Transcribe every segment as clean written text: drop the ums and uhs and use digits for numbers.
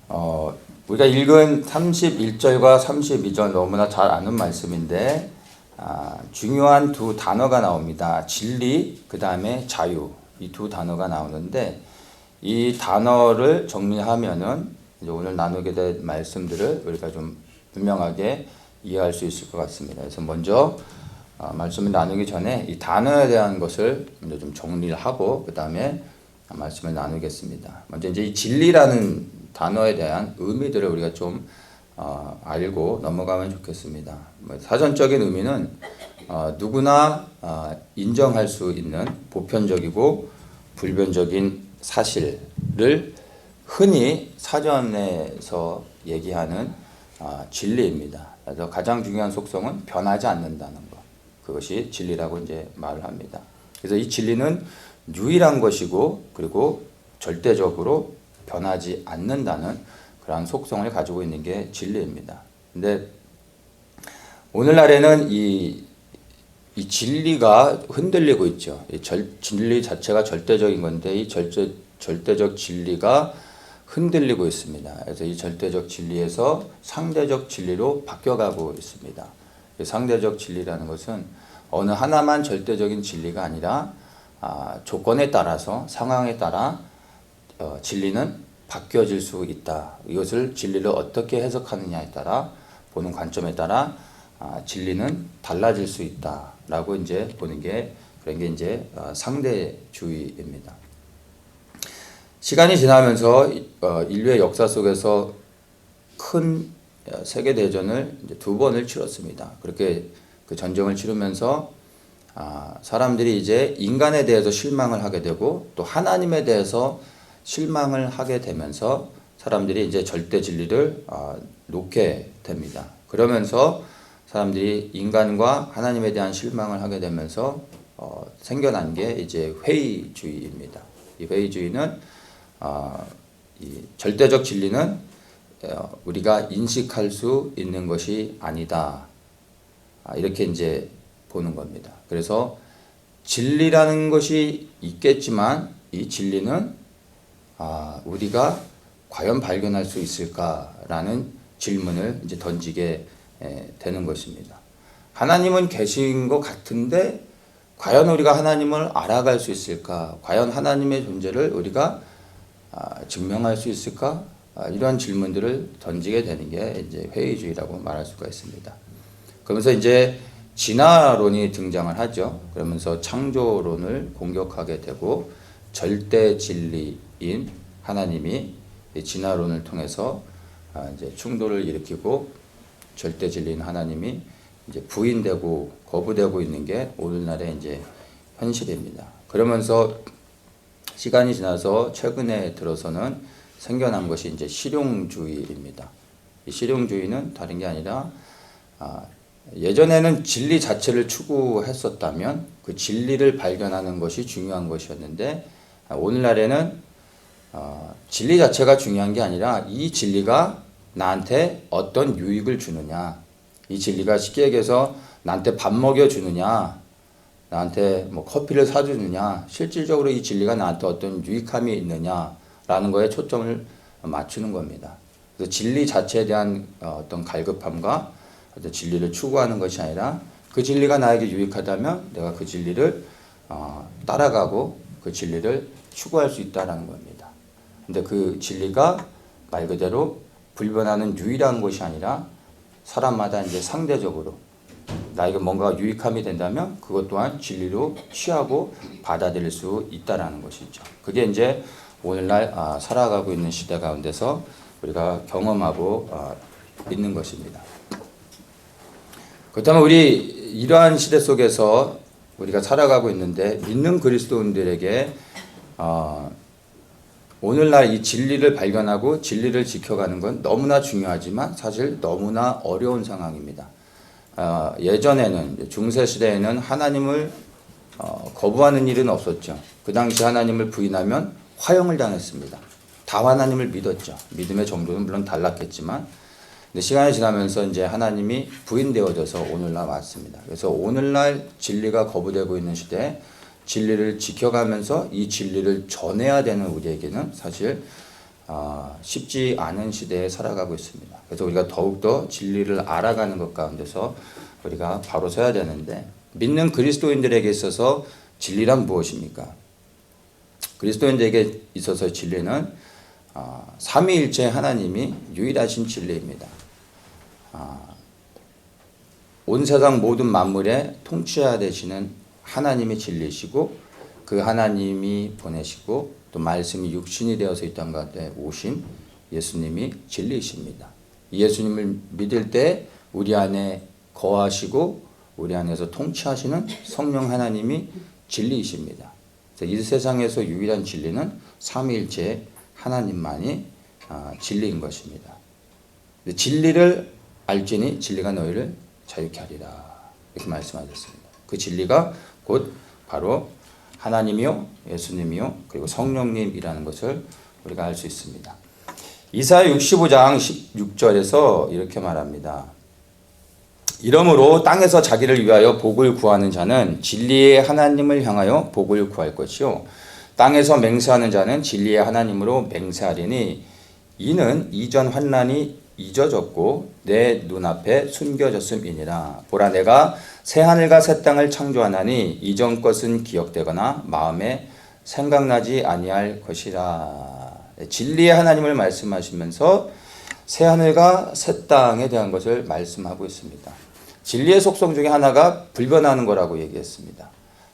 우리가 읽은 31절과 32절 너무나 잘 아는 말씀인데 중요한 두 단어가 나옵니다. 진리, 그 다음에 자유. 이 두 단어가 나오는데 이 단어를 정리하면은 이제 오늘 나누게 될 말씀들을 우리가 좀 분명하게 이해할 수 있을 것 같습니다. 그래서 먼저 말씀을 나누기 전에 이 단어에 대한 것을 먼저 좀 정리를 하고 그 다음에 말씀을 나누겠습니다. 먼저 이제 이 진리라는 단어에 대한 의미들을 우리가 좀 알고 넘어가면 좋겠습니다. 사전적인 의미는 누구나 인정할 수 있는 보편적이고 불변적인 사실을 흔히 사전에서 얘기하는 진리입니다. 그래서 가장 중요한 속성은 변하지 않는다는 것. 그것이 진리라고 이제 말을 합니다. 그래서 이 진리는 유일한 것이고 그리고 절대적으로 변하지 않는다는 그러한 속성을 가지고 있는 게 진리입니다. 근데 오늘날에는 이 진리가 흔들리고 있죠. 진리 자체가 절대적인 건데 이 절대적 진리가 흔들리고 있습니다. 그래서 이 절대적 진리에서 상대적 진리로 바뀌어가고 있습니다. 상대적 진리라는 것은 어느 하나만 절대적인 진리가 아니라 조건에 따라서 상황에 따라 진리는 바뀌어질 수 있다. 이것을 진리를 어떻게 해석하느냐에 따라 보는 관점에 따라 진리는 달라질 수 있다라고 이제 보는 게 그런 게 이제 상대주의입니다. 시간이 지나면서 인류의 역사 속에서 큰 세계 대전을 이제 두 번을 치렀습니다. 그렇게 그 전쟁을 치르면서 사람들이 이제 인간에 대해서 실망을 하게 되고 또 하나님에 대해서 실망을 하게 되면서 사람들이 이제 절대 진리를 놓게 됩니다. 그러면서 사람들이 인간과 하나님에 대한 실망을 하게 되면서 생겨난 게 이제 회의주의입니다. 이 회의주의는 이 절대적 진리는 우리가 인식할 수 있는 것이 아니다. 이렇게 이제 보는 겁니다. 그래서 진리라는 것이 있겠지만 이 진리는 우리가 과연 발견할 수 있을까라는 질문을 이제 던지게 되는 것입니다. 하나님은 계신 것 같은데 과연 우리가 하나님을 알아갈 수 있을까? 과연 하나님의 존재를 우리가 증명할 수 있을까? 이런 질문들을 던지게 되는 게 이제 회의주의라고 말할 수가 있습니다. 그러면서 이제 진화론이 등장을 하죠. 그러면서 창조론을 공격하게 되고 절대 진리인 하나님이 진화론을 통해서 이제 충돌을 일으키고 절대 진리인 하나님이 이제 부인되고 거부되고 있는 게 오늘날의 이제 현실입니다. 그러면서 시간이 지나서 최근에 들어서는 생겨난 것이 이제 실용주의입니다. 이 실용주의는 다른 게 아니라 예전에는 진리 자체를 추구했었다면 그 진리를 발견하는 것이 중요한 것이었는데 오늘날에는 진리 자체가 중요한 게 아니라 이 진리가 나한테 어떤 유익을 주느냐, 이 진리가 쉽게 얘기해서 나한테 밥 먹여주느냐, 나한테 뭐 커피를 사주느냐, 실질적으로 이 진리가 나한테 어떤 유익함이 있느냐라는 거에 초점을 맞추는 겁니다. 그래서 진리 자체에 대한 어떤 갈급함과 어떤 진리를 추구하는 것이 아니라 그 진리가 나에게 유익하다면 내가 그 진리를 따라가고 그 진리를 추구할 수 있다는 겁니다. 근데 그 진리가 말 그대로 불변하는 유일한 것이 아니라 사람마다 이제 상대적으로 나에게 뭔가 유익함이 된다면 그것 또한 진리로 취하고 받아들일 수 있다라는 것이죠. 그게 이제 오늘날 살아가고 있는 시대 가운데서 우리가 경험하고 있는 것입니다. 그렇다면 우리 이러한 시대 속에서 우리가 살아가고 있는데 믿는 그리스도인들에게 오늘날 이 진리를 발견하고 진리를 지켜가는 건 너무나 중요하지만 사실 너무나 어려운 상황입니다. 예전에는 중세시대에는 하나님을 거부하는 일은 없었죠. 그 당시 하나님을 부인하면 화형을 당했습니다. 다 하나님을 믿었죠. 믿음의 정도는 물론 달랐겠지만 근데 시간이 지나면서 이제 하나님이 부인되어져서 오늘날 왔습니다. 그래서 오늘날 진리가 거부되고 있는 시대에 진리를 지켜가면서 이 진리를 전해야 되는 우리에게는 사실 쉽지 않은 시대에 살아가고 있습니다. 그래서 우리가 더욱더 진리를 알아가는 것 가운데서 우리가 바로 서야 되는데, 믿는 그리스도인들에게 있어서 진리란 무엇입니까? 그리스도인들에게 있어서 진리는 삼위일체 하나님이 유일하신 진리입니다. 온 세상 모든 만물에 통치해야 되시는 하나님이 진리시고, 그 하나님이 보내시고 또 말씀이 육신이 되어서 이 땅 가운데 오신 예수님이 진리이십니다. 예수님을 믿을 때 우리 안에 거하시고 우리 안에서 통치하시는 성령 하나님이 진리이십니다. 이 세상에서 유일한 진리는 삼위일체 하나님만이 진리인 것입니다. 진리를 알지니 진리가 너희를 자유케 하리라, 이렇게 말씀하셨습니다. 그 진리가 곧 바로 하나님이요, 예수님이요, 그리고 성령님이라는 것을 우리가 알 수 있습니다. 이사야 65장 16절에서 이렇게 말합니다. 이러므로 땅에서 자기를 위하여 복을 구하는 자는 진리의 하나님을 향하여 복을 구할 것이요, 땅에서 맹세하는 자는 진리의 하나님으로 맹세하리니 이는 이전 환난이 잊어졌고 내 눈앞에 숨겨졌음이니라. 보라, 내가 새 하늘과 새 땅을 창조하나니 이전 것은 기억되거나 마음에 생각나지 아니할 것이라. 진리의 하나님을 말씀하시면서 새 하늘과 새 땅에 대한 것을 말씀하고 있습니다. 진리의 속성 중에 하나가 불변하는 거라고 얘기했습니다.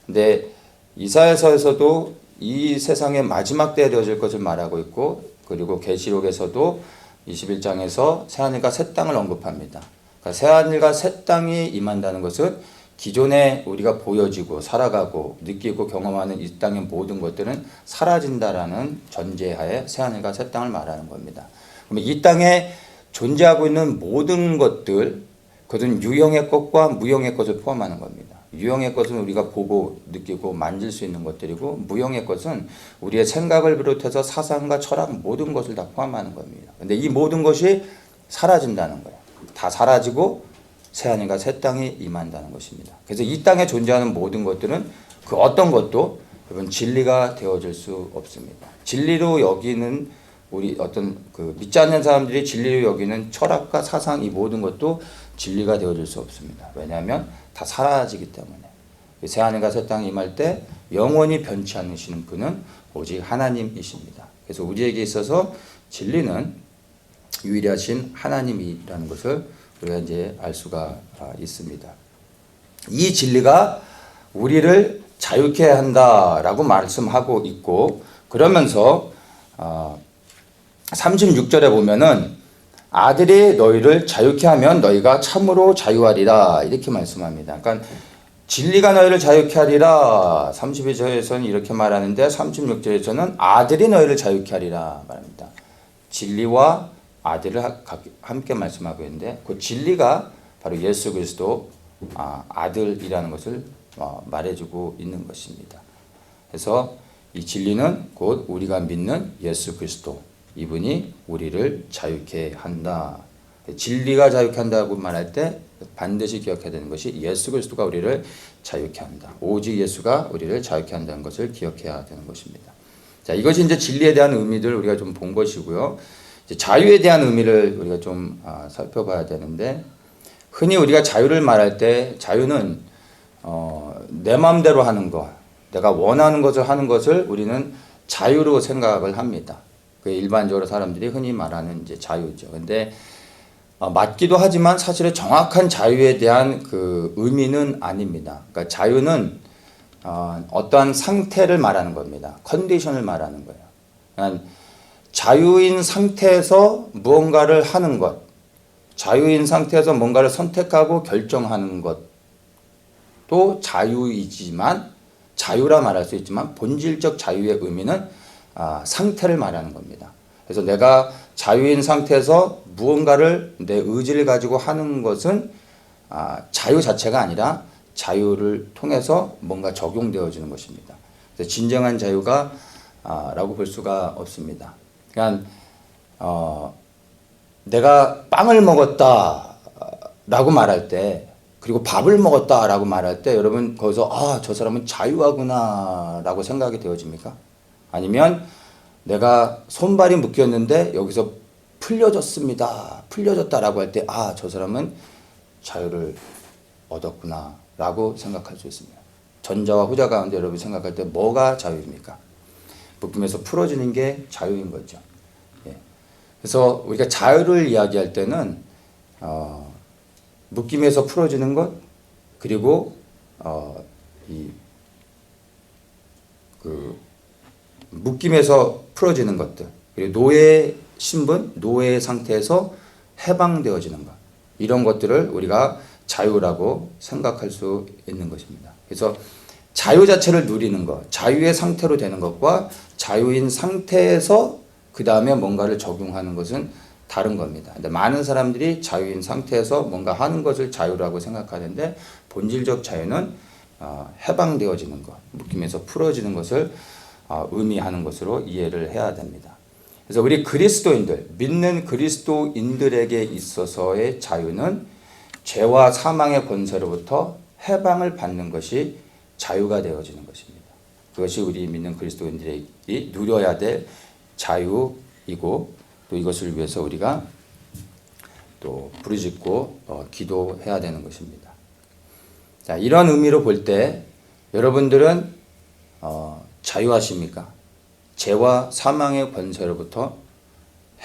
근데 이사야서에서도 이 세상의 마지막 때에 되어질 것을 말하고 있고, 그리고 계시록에서도 21장에서 새하늘과 새 땅을 언급합니다. 그러니까 새하늘과 새 땅이 임한다는 것은 기존에 우리가 보여지고 살아가고 느끼고 경험하는 이 땅의 모든 것들은 사라진다라는 전제하에 새하늘과 새 땅을 말하는 겁니다. 그러면 이 땅에 존재하고 있는 모든 것들, 그것은 유형의 것과 무형의 것을 포함하는 겁니다. 유형의 것은 우리가 보고 느끼고 만질 수 있는 것들이고, 무형의 것은 우리의 생각을 비롯해서 사상과 철학 모든 것을 다 포함하는 겁니다. 근데 이 모든 것이 사라진다는 거예요. 다 사라지고 새하늘과 새 땅이 임한다는 것입니다. 그래서 이 땅에 존재하는 모든 것들은 그 어떤 것도 여러분 진리가 되어질 수 없습니다. 진리로 여기는 우리 어떤 그 믿지 않는 사람들이 진리로 여기는 철학과 사상, 이 모든 것도 진리가 되어질 수 없습니다. 왜냐하면 다 사라지기 때문에. 새하늘과 새 땅이 임할 때 영원히 변치 않으시는 분은 오직 하나님이십니다. 그래서 우리에게 있어서 진리는 유일하신 하나님이라는 것을 우리가 이제 알 수가 있습니다. 이 진리가 우리를 자유케 한다라고 말씀하고 있고, 그러면서 36절에 보면은 아들이 너희를 자유케 하면 너희가 참으로 자유하리라, 이렇게 말씀합니다. 그러니까 진리가 너희를 자유케 하리라 32절에서는 이렇게 말하는데 36절에서는 아들이 너희를 자유케 하리라 말합니다. 진리와 아들을 함께 말씀하고 있는데, 그 진리가 바로 예수 그리스도 아들이라는 것을 말해주고 있는 것입니다. 그래서 이 진리는 곧 우리가 믿는 예수 그리스도, 이분이 우리를 자유케 한다. 진리가 자유케 한다고 말할 때 반드시 기억해야 되는 것이 예수 그리스도가 우리를 자유케 한다. 오직 예수가 우리를 자유케 한다는 것을 기억해야 되는 것입니다. 자, 이것이 이제 진리에 대한 의미들 우리가 좀 본 것이고요. 이제 자유에 대한 의미를 우리가 좀 살펴봐야 되는데, 흔히 우리가 자유를 말할 때 자유는 내 마음대로 하는 것, 내가 원하는 것을 하는 것을 우리는 자유로 생각을 합니다. 그 일반적으로 사람들이 흔히 말하는 이제 자유죠. 근데 맞기도 하지만 사실은 정확한 자유에 대한 그 의미는 아닙니다. 그러니까 자유는 어떠한 상태를 말하는 겁니다. 컨디션을 말하는 거예요. 그러니까 자유인 상태에서 무언가를 하는 것, 자유인 상태에서 뭔가를 선택하고 결정하는 것도 자유이지만, 자유라 말할 수 있지만 본질적 자유의 의미는 상태를 말하는 겁니다. 그래서 내가 자유인 상태에서 무언가를 내 의지를 가지고 하는 것은 자유 자체가 아니라 자유를 통해서 뭔가 적용되어지는 것입니다. 그래서 진정한 자유가 라고 볼 수가 없습니다. 그러니까 내가 빵을 먹었다 라고 말할 때, 그리고 밥을 먹었다 라고 말할 때 여러분 거기서 저 사람은 자유하구나 라고 생각이 되어집니까? 아니면 내가 손발이 묶였는데 여기서 풀려졌다라고 할 때, 아, 저 사람은 자유를 얻었구나라고 생각할 수 있습니다. 전자와 후자 가운데 여러분이 생각할 때 뭐가 자유입니까? 묶임에서 풀어지는 게 자유인 거죠. 예. 그래서 우리가 자유를 이야기할 때는 묶임에서 풀어지는 것, 그리고 묶임에서 풀어지는 것들, 그리고 노예 신분, 노예 상태에서 해방되어지는 것, 이런 것들을 우리가 자유라고 생각할 수 있는 것입니다. 그래서 자유 자체를 누리는 것, 자유의 상태로 되는 것과 자유인 상태에서 그 다음에 뭔가를 적용하는 것은 다른 겁니다. 근데 많은 사람들이 자유인 상태에서 뭔가 하는 것을 자유라고 생각하는데, 본질적 자유는 해방되어지는 것, 묶임에서 풀어지는 것을 의미하는 것으로 이해를 해야 됩니다. 그래서 우리 그리스도인들, 믿는 그리스도인들에게 있어서의 자유는 죄와 사망의 권세로부터 해방을 받는 것이 자유가 되어지는 것입니다. 그것이 우리 믿는 그리스도인들이 누려야 될 자유이고, 또 이것을 위해서 우리가 또 부르짖고 기도해야 되는 것입니다. 자, 이런 의미로 볼 때 여러분들은 자유하십니까? 죄와 사망의 권세로부터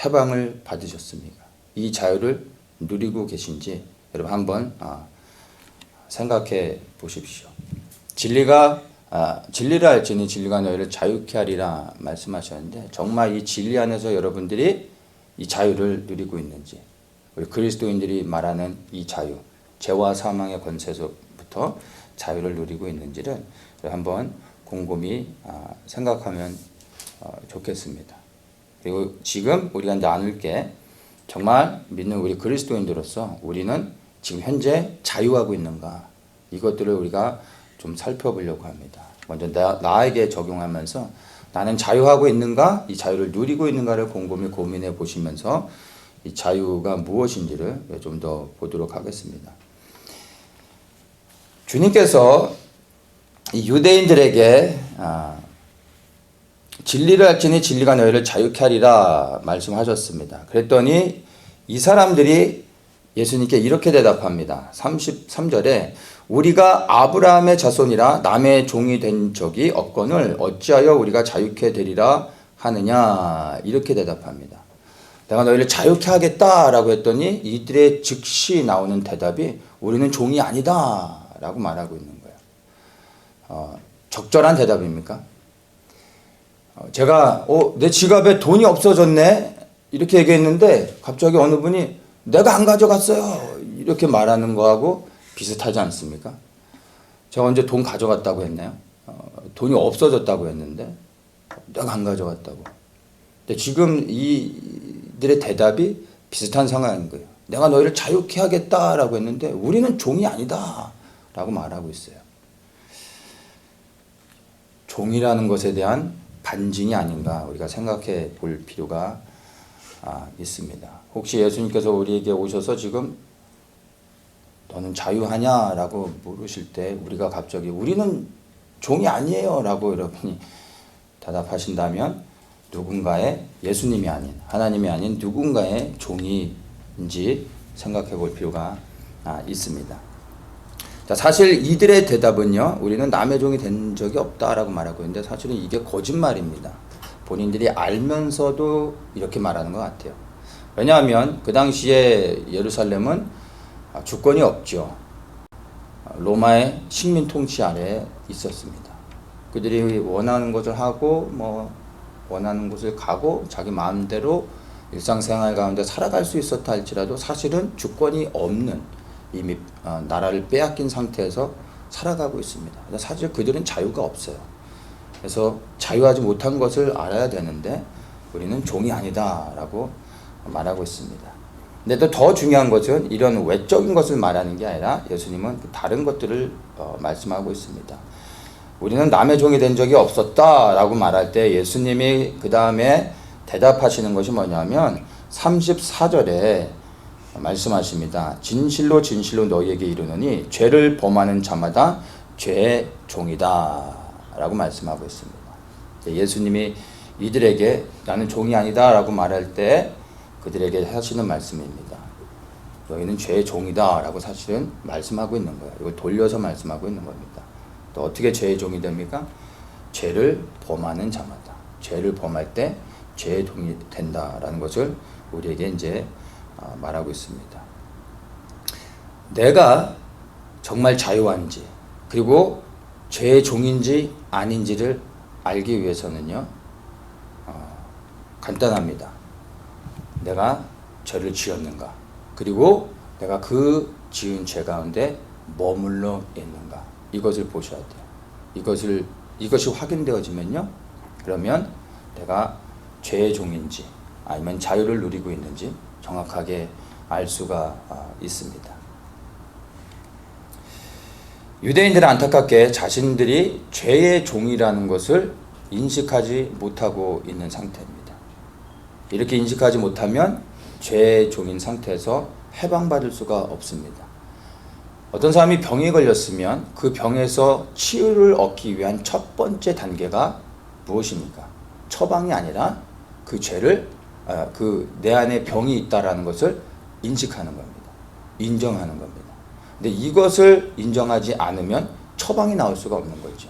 해방을 받으셨습니까? 이 자유를 누리고 계신지 여러분 한번 생각해 보십시오. 진리를 알지니 진리가 너희를 자유케 하리라 말씀하셨는데, 정말 이 진리 안에서 여러분들이 이 자유를 누리고 있는지, 우리 그리스도인들이 말하는 이 자유, 죄와 사망의 권세로부터 자유를 누리고 있는지를 한번 곰곰이 생각하면 좋겠습니다. 그리고 지금 우리가 나눌 게, 정말 믿는 우리 그리스도인들로서 우리는 지금 현재 자유하고 있는가, 이것들을 우리가 좀 살펴보려고 합니다. 먼저 나에게 적용하면서 나는 자유하고 있는가, 이 자유를 누리고 있는가를 곰곰이 고민해 보시면서 이 자유가 무엇인지를 좀 더 보도록 하겠습니다. 주님께서 이 유대인들에게 진리를 알지니 진리가 너희를 자유케 하리라 말씀하셨습니다. 그랬더니 이 사람들이 예수님께 이렇게 대답합니다. 33절에 우리가 아브라함의 자손이라 남의 종이 된 적이 없거늘 어찌하여 우리가 자유케 되리라 하느냐, 이렇게 대답합니다. 내가 너희를 자유케 하겠다라고 했더니 이들의 즉시 나오는 대답이 우리는 종이 아니다 라고 말하고 있는 거예요. 적절한 대답입니까? 제가 내 지갑에 돈이 없어졌네 이렇게 얘기했는데 갑자기 어느 분이 내가 안 가져갔어요 이렇게 말하는 거하고 비슷하지 않습니까? 제가 언제 돈 가져갔다고 했나요? 돈이 없어졌다고 했는데 내가 안 가져갔다고. 근데 지금 이들의 대답이 비슷한 상황인 거예요. 내가 너희를 자유케 하겠다라고 했는데 우리는 종이 아니다 라고 말하고 있어요. 종이라는 것에 대한 반증이 아닌가 우리가 생각해 볼 필요가 있습니다. 혹시 예수님께서 우리에게 오셔서 지금 너는 자유하냐라고 물으실 때 우리가 갑자기 우리는 종이 아니에요 라고 여러분이 대답하신다면 누군가의, 예수님이 아닌 하나님이 아닌 누군가의 종인지 생각해 볼 필요가 있습니다. 자, 사실 이들의 대답은요, 우리는 남의 종이 된 적이 없다라고 말하고 있는데 사실은 이게 거짓말입니다. 본인들이 알면서도 이렇게 말하는 것 같아요. 왜냐하면 그 당시에 예루살렘은 주권이 없죠. 로마의 식민 통치 아래에 있었습니다. 그들이 원하는 것을 하고 원하는 곳을 가고 자기 마음대로 일상생활 가운데 살아갈 수 있었다 할지라도 사실은 주권이 없는, 이미 나라를 빼앗긴 상태에서 살아가고 있습니다. 사실 그들은 자유가 없어요. 그래서 자유하지 못한 것을 알아야 되는데 우리는 종이 아니다라고 말하고 있습니다. 근데 또 더 중요한 것은 이런 외적인 것을 말하는 게 아니라 예수님은 다른 것들을 말씀하고 있습니다. 우리는 남의 종이 된 적이 없었다라고 말할 때 예수님이 그 다음에 대답하시는 것이 뭐냐면 34절에 말씀하십니다. 진실로 진실로 너희에게 이르노니 죄를 범하는 자마다 죄의 종이다 라고 말씀하고 있습니다. 예수님이 이들에게 나는 종이 아니다 라고 말할 때 그들에게 하시는 말씀입니다. 너희는 죄의 종이다 라고 사실은 말씀하고 있는 거예요. 이걸 돌려서 말씀하고 있는 겁니다. 또 어떻게 죄의 종이 됩니까? 죄를 범하는 자마다. 죄를 범할 때 죄의 종이 된다라는 것을 우리에게 이제 말하고 있습니다. 내가 정말 자유한지 그리고 죄의 종인지 아닌지를 알기 위해서는요, 간단합니다. 내가 죄를 지었는가, 그리고 내가 그 지은 죄 가운데 머물러 있는가, 이것을 보셔야 돼요. 이것이 확인되어지면요, 그러면 내가 죄의 종인지 아니면 자유를 누리고 있는지 정확하게 알 수가 있습니다. 유대인들은 안타깝게 자신들이 죄의 종이라는 것을 인식하지 못하고 있는 상태입니다. 이렇게 인식하지 못하면 죄의 종인 상태에서 해방받을 수가 없습니다. 어떤 사람이 병에 걸렸으면 그 병에서 치유를 얻기 위한 첫 번째 단계가 무엇입니까? 처방이 아니라 그 죄를, 내 안에 병이 있다라는 것을 인식하는 겁니다. 인정하는 겁니다. 근데 이것을 인정하지 않으면 처방이 나올 수가 없는 거죠.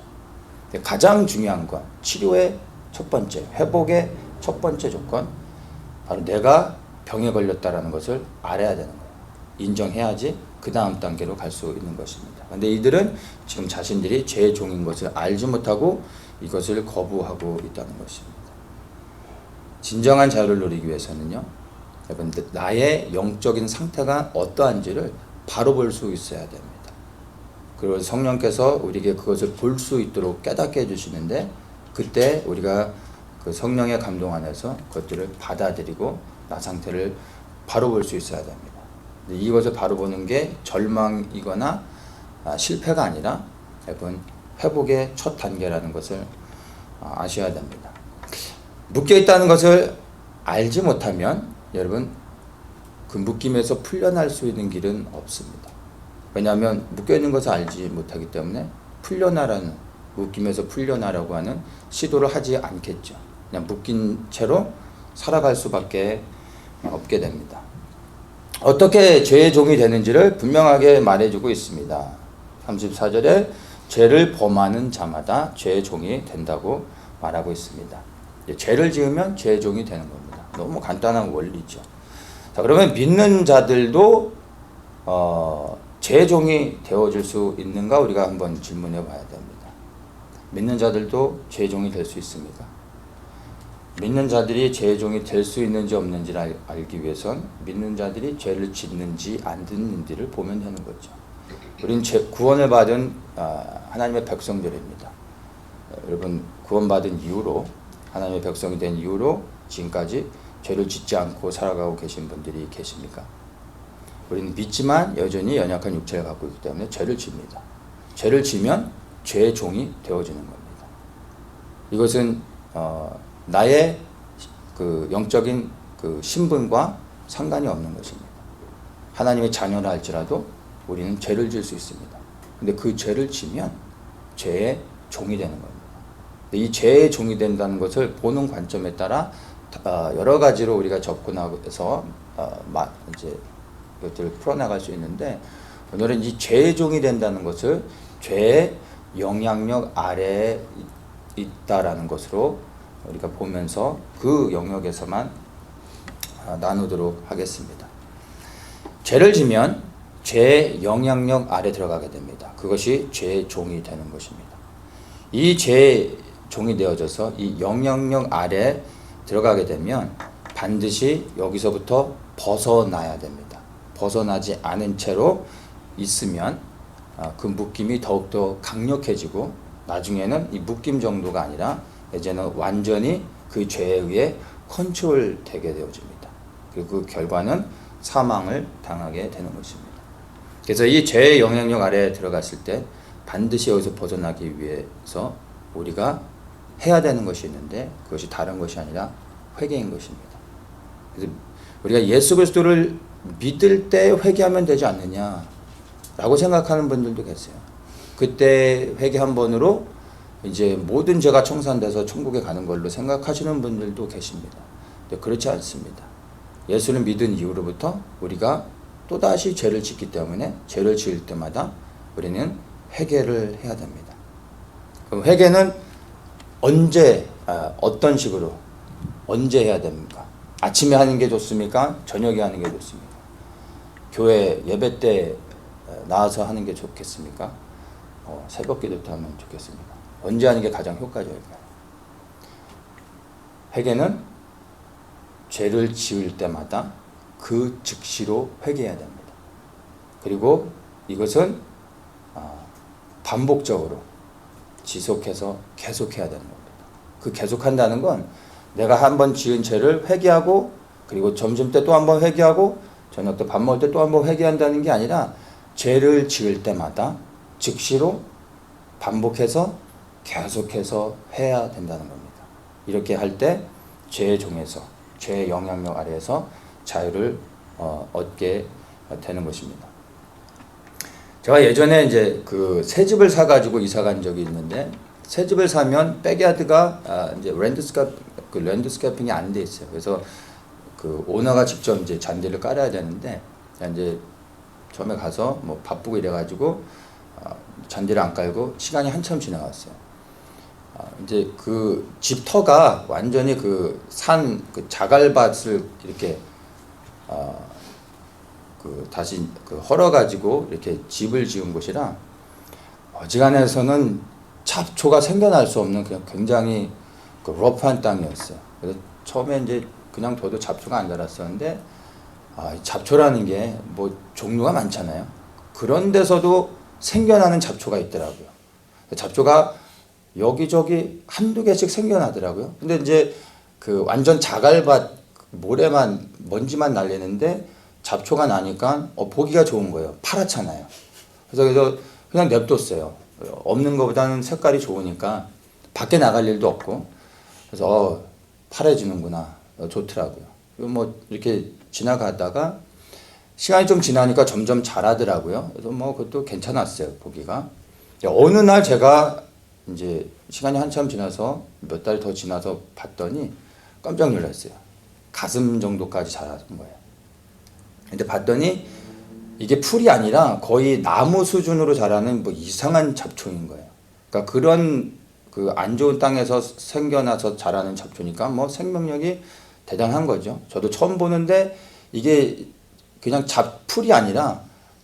가장 중요한 건 치료의 첫 번째, 회복의 첫 번째 조건, 바로 내가 병에 걸렸다라는 것을 알아야 되는 거예요. 인정해야지 그 다음 단계로 갈 수 있는 것입니다. 그런데 이들은 지금 자신들이 죄의 종인 것을 알지 못하고 이것을 거부하고 있다는 것입니다. 진정한 자유를 누리기 위해서는요, 여러분들 나의 영적인 상태가 어떠한지를 바로 볼 수 있어야 됩니다. 그리고 성령께서 우리에게 그것을 볼 수 있도록 깨닫게 해주시는데, 그때 우리가 그 성령의 감동 안에서 그것들을 받아들이고 나 상태를 바로 볼 수 있어야 됩니다. 이것을 바로 보는 게 절망이거나 실패가 아니라 여러분 회복의 첫 단계라는 것을 아셔야 됩니다. 묶여 있다는 것을 알지 못하면 여러분 그 묶임에서 풀려날 수 있는 길은 없습니다. 왜냐하면 묶여 있는 것을 알지 못하기 때문에 묶임에서 풀려나라고 하는 시도를 하지 않겠죠. 그냥 묶인 채로 살아갈 수밖에 없게 됩니다. 어떻게 죄의 종이 되는지를 분명하게 말해주고 있습니다. 34절에 죄를 범하는 자마다 죄의 종이 된다고 말하고 있습니다. 죄를 지으면 죄의 종이 되는 겁니다. 너무 간단한 원리죠. 자, 그러면 믿는 자들도 죄의 종이 되어줄 수 있는가 우리가 한번 질문해 봐야 됩니다. 믿는 자들도 죄의 종이 될 수 있습니까? 믿는 자들이 죄의 종이 될 수 있는지 없는지를 알기 위해선 믿는 자들이 죄를 짓는지 안 짓는지를 보면 되는 거죠. 우리는 구원을 받은 하나님의 백성들입니다. 여러분 구원받은 이후로 하나님의 백성이 된 이후로 지금까지 죄를 짓지 않고 살아가고 계신 분들이 계십니까? 우리는 믿지만 여전히 연약한 육체를 갖고 있기 때문에 죄를 집니다. 죄를 지면 죄의 종이 되어지는 겁니다. 이것은 나의 그 영적인 그 신분과 상관이 없는 것입니다. 하나님의 자녀라 할지라도 우리는 죄를 질 수 있습니다. 근데 그 죄를 지면 죄의 종이 되는 겁니다. 이 죄의 종이 된다는 것을 보는 관점에 따라 여러 가지로 우리가 접근해서 이제 이것들을 풀어나갈 수 있는데, 오늘은 이 죄의 종이 된다는 것을 죄의 영향력 아래에 있다라는 것으로 우리가 보면서 그 영역에서만 나누도록 하겠습니다. 죄를 지면 죄의 영향력 아래 들어가게 됩니다. 그것이 죄의 종이 되는 것입니다. 이 죄의 종이 되어져서 이 영향력 아래 들어가게 되면 반드시 여기서부터 벗어나야 됩니다. 벗어나지 않은 채로 있으면 그 묶임이 더욱더 강력해지고 나중에는 이 묶임 정도가 아니라 이제는 완전히 그 죄에 의해 컨트롤되게 되어집니다. 그리고 그 결과는 사망을 당하게 되는 것입니다. 그래서 이 죄의 영향력 아래에 들어갔을 때 반드시 여기서 벗어나기 위해서 우리가 해야 되는 것이 있는데 그것이 다른 것이 아니라 회개인 것입니다. 그래서 우리가 예수 그리스도를 믿을 때 회개하면 되지 않느냐라고 생각하는 분들도 계세요. 그때 회개 한 번으로 이제 모든 죄가 청산돼서 천국에 가는 걸로 생각하시는 분들도 계십니다. 근데 그렇지 않습니다. 예수를 믿은 이후로부터 우리가 또다시 죄를 짓기 때문에 죄를 지을 때마다 우리는 회개를 해야 됩니다. 그럼 회개는 언제, 어떤 식으로, 언제 해야 됩니까? 아침에 하는 게 좋습니까? 저녁에 하는 게 좋습니까? 교회 예배 때 나와서 하는 게 좋겠습니까? 새벽 기도 때 하면 좋겠습니까? 언제 하는 게 가장 효과적일까요? 회개는 죄를 지을 때마다 그 즉시로 회개해야 됩니다. 그리고 이것은 반복적으로 지속해서 계속해야 되는 겁니다. 그 계속한다는 건 내가 한번 지은 죄를 회개하고 그리고 점심 때 또 한번 회개하고 저녁 때 밥 먹을 때 또 한번 회개한다는 게 아니라 죄를 지을 때마다 즉시로 반복해서 계속해서 해야 된다는 겁니다. 이렇게 할 때 죄의 종에서 죄의 영향력 아래에서 자유를 얻게 되는 것입니다. 제가 예전에 이제 그 새 집을 사 가지고 이사 간 적이 있는데 새 집을 사면 백야드가 이제 랜드스케이핑이 안 돼 있어요. 그래서 그 오너가 직접 이제 잔디를 깔아야 되는데 이제 처음에 가서 뭐 바쁘고 이래 가지고 잔디를 안 깔고 시간이 한참 지나갔어요. 이제 그 집터가 완전히 그 산 그 자갈밭을 이렇게 그 다시 그 헐어가지고 이렇게 집을 지은 곳이라 어지간해서는 잡초가 생겨날 수 없는 그냥 굉장히 그 러프한 땅이었어요. 그래서 처음에 이제 그냥 둬도 잡초가 안 자랐었는데 잡초라는 게 뭐 종류가 많잖아요. 그런 데서도 생겨나는 잡초가 있더라고요. 잡초가 여기저기 한두 개씩 생겨나더라고요. 근데 이제 그 완전 자갈밭 모래만 먼지만 날리는데 잡초가 나니까 보기가 좋은 거예요. 파랗잖아요. 그래서 그냥 냅뒀어요. 없는 것보다는 색깔이 좋으니까 밖에 나갈 일도 없고 그래서 파래지는구나 좋더라고요. 뭐 이렇게 지나가다가 시간이 좀 지나니까 점점 자라더라고요. 그래서 뭐 그것도 괜찮았어요. 보기가. 어느 날 제가 이제 시간이 한참 지나서 몇 달 더 지나서 봤더니 깜짝 놀랐어요. 가슴 정도까지 자란 거예요. 근데 봤더니 이게 풀이 아니라 거의 나무 수준으로 자라는 뭐 이상한 잡초인 거예요. 그러니까 그런 그 안 좋은 땅에서 생겨나서 자라는 잡초니까 뭐 생명력이 대단한 거죠. 저도 처음 보는데 이게 그냥 풀이 아니라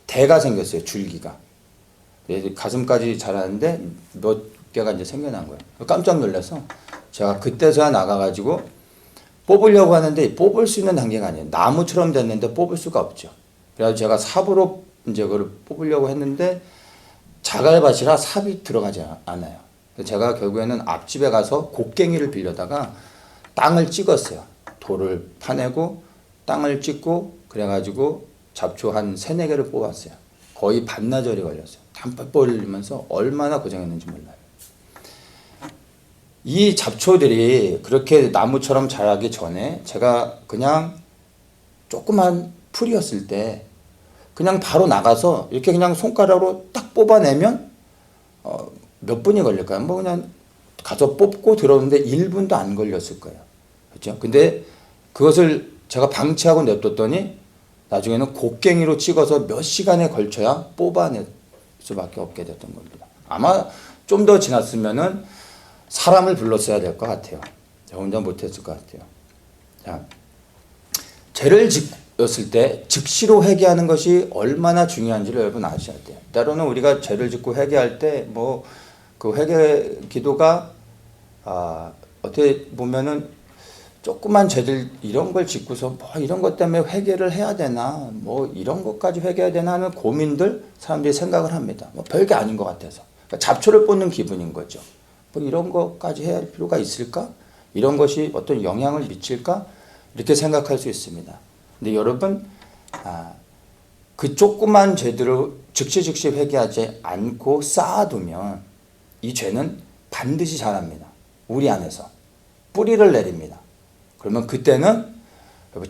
대가 생겼어요. 줄기가. 가슴까지 자라는데 몇 개가 이제 생겨난 거예요. 깜짝 놀라서 제가 그때서야 나가가지고 뽑으려고 하는데 뽑을 수 있는 단계가 아니에요. 나무처럼 됐는데 뽑을 수가 없죠. 그래서 제가 삽으로 이제 그걸 뽑으려고 했는데 자갈밭이라 삽이 들어가지 않아요. 그래서 제가 결국에는 앞집에 가서 곡괭이를 빌려다가 땅을 찍었어요. 돌을 파내고 땅을 찍고 그래가지고 잡초 한 3-4개를 뽑았어요. 거의 반나절이 걸렸어요. 땀 뻘뻘 흘리면서 얼마나 고생했는지 몰라요. 이 잡초들이 그렇게 나무처럼 자라기 전에 제가 그냥 조그만 풀이었을 때 그냥 바로 나가서 이렇게 그냥 손가락으로 딱 뽑아내면 몇 분이 걸릴까요? 뭐 그냥 가서 뽑고 들어오는데 1분도 안 걸렸을 거예요. 그렇죠? 근데 그것을 제가 방치하고 냅뒀더니 나중에는 곡괭이로 찍어서 몇 시간에 걸쳐야 뽑아낼 수밖에 없게 됐던 겁니다. 아마 좀 더 지났으면은 사람을 불렀어야 될 것 같아요. 혼자 못했을 것 같아요. 자, 죄를 짓었을 때 즉시로 회개하는 것이 얼마나 중요한지를 여러분 아셔야 돼요. 때로는 우리가 죄를 짓고 회개할 때 뭐 그 회개 기도가 어떻게 보면은 조그만 죄들 이런 걸 짓고서 뭐 이런 것 때문에 회개를 해야 되나 뭐 이런 것까지 회개해야 되나 하는 고민들 사람들이 생각을 합니다. 뭐 별게 아닌 것 같아서 그러니까 잡초를 뽑는 기분인 거죠. 뭐 이런 것까지 해야 할 필요가 있을까? 이런 것이 어떤 영향을 미칠까? 이렇게 생각할 수 있습니다. 근데 여러분 그 조그만 죄들을 즉시 회개하지 않고 쌓아두면 이 죄는 반드시 자랍니다. 우리 안에서 뿌리를 내립니다. 그러면 그때는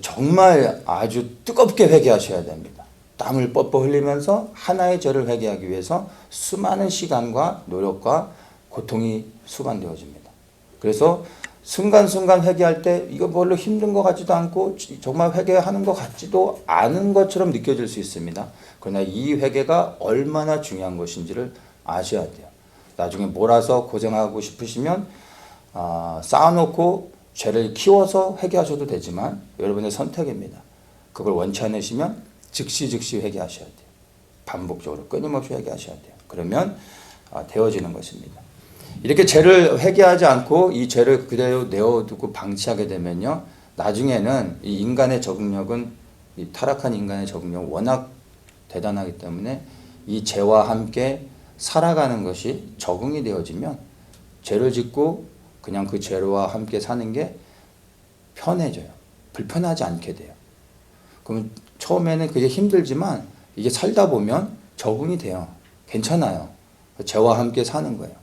정말 아주 뜨겁게 회개하셔야 됩니다. 땀을 뻘뻘 흘리면서 하나의 죄를 회개하기 위해서 수많은 시간과 노력과 고통이 수반되어집니다. 그래서 순간순간 회개할 때 이거 별로 힘든 것 같지도 않고 정말 회개하는 것 같지도 않은 것처럼 느껴질 수 있습니다. 그러나 이 회개가 얼마나 중요한 것인지를 아셔야 돼요. 나중에 몰아서 고생하고 싶으시면 쌓아놓고 죄를 키워서 회개하셔도 되지만 여러분의 선택입니다. 그걸 원치 않으시면 즉시 회개하셔야 돼요. 반복적으로 끊임없이 회개하셔야 돼요. 그러면 되어지는 것입니다. 이렇게 죄를 회개하지 않고 이 죄를 그대로 내어두고 방치하게 되면요, 나중에는 이 인간의 적응력은, 이 타락한 인간의 적응력은 워낙 대단하기 때문에 이 죄와 함께 살아가는 것이 적응이 되어지면 죄를 짓고 그냥 그 죄와 함께 사는 게 편해져요. 불편하지 않게 돼요. 그러면 처음에는 그게 힘들지만 이게 살다 보면 적응이 돼요. 괜찮아요. 죄와 함께 사는 거예요.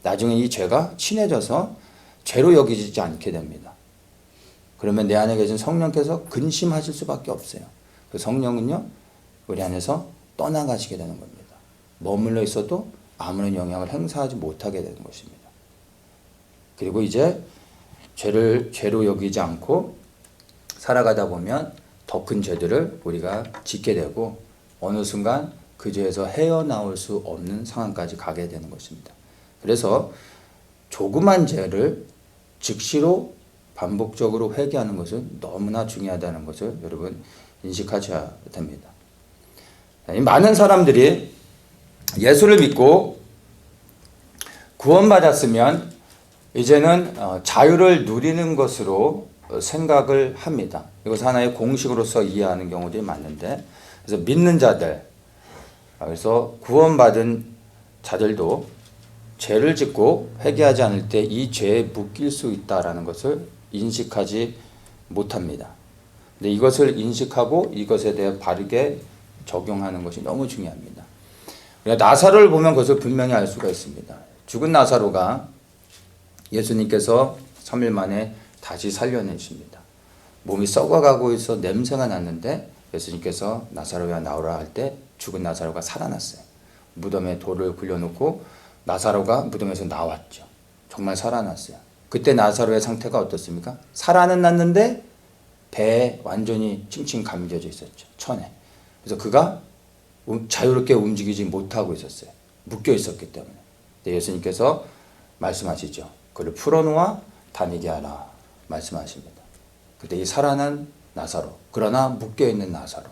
나중에 이 죄가 친해져서 죄로 여기지 않게 됩니다. 그러면 내 안에 계신 성령께서 근심하실 수밖에 없어요. 그 성령은요, 우리 안에서 떠나가시게 되는 겁니다. 머물러 있어도 아무런 영향을 행사하지 못하게 되는 것입니다. 그리고 이제 죄로 여기지 않고 살아가다 보면 더 큰 죄들을 우리가 짓게 되고 어느 순간 그 죄에서 헤어나올 수 없는 상황까지 가게 되는 것입니다. 그래서 조그만 죄를 즉시로 반복적으로 회개하는 것은 너무나 중요하다는 것을 여러분 인식하셔야 됩니다. 많은 사람들이 예수를 믿고 구원받았으면 이제는 자유를 누리는 것으로 생각을 합니다. 이것을 하나의 공식으로서 이해하는 경우들이 많은데, 그래서 믿는 자들, 그래서 구원받은 자들도 죄를 짓고 회개하지 않을 때 이 죄에 묶일 수 있다라는 것을 인식하지 못합니다. 근데 이것을 인식하고 이것에 대해 바르게 적용하는 것이 너무 중요합니다. 나사로를 보면 그것을 분명히 알 수가 있습니다. 죽은 나사로가 예수님께서 3일 만에 다시 살려내십니다. 몸이 썩어가고 있어 냄새가 났는데 예수님께서 나사로야 나오라 할 때 죽은 나사로가 살아났어요. 무덤에 돌을 굴려놓고 나사로가 무덤에서 나왔죠. 정말 살아났어요. 그때 나사로의 상태가 어떻습니까? 살아는 났는데 배에 완전히 칭칭 감겨져 있었죠. 천에. 그래서 그가 자유롭게 움직이지 못하고 있었어요. 묶여 있었기 때문에. 예수님께서 말씀하시죠. 그를 풀어놓아 다니게 하라 말씀하십니다. 그때 이 살아난 나사로, 그러나 묶여있는 나사로,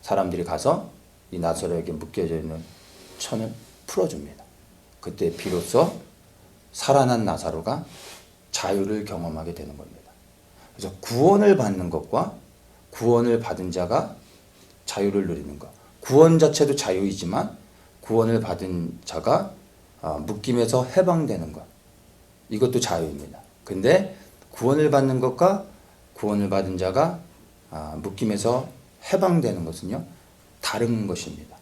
사람들이 가서 이 나사로에게 묶여져 있는 천을 풀어줍니다. 그때 비로소 살아난 나사로가 자유를 경험하게 되는 겁니다. 그래서 구원을 받는 것과 구원을 받은 자가 자유를 누리는 것, 구원 자체도 자유이지만 구원을 받은 자가 묶임에서 해방되는 것, 이것도 자유입니다. 근데 구원을 받는 것과 구원을 받은 자가 묶임에서 해방되는 것은요, 다른 것입니다.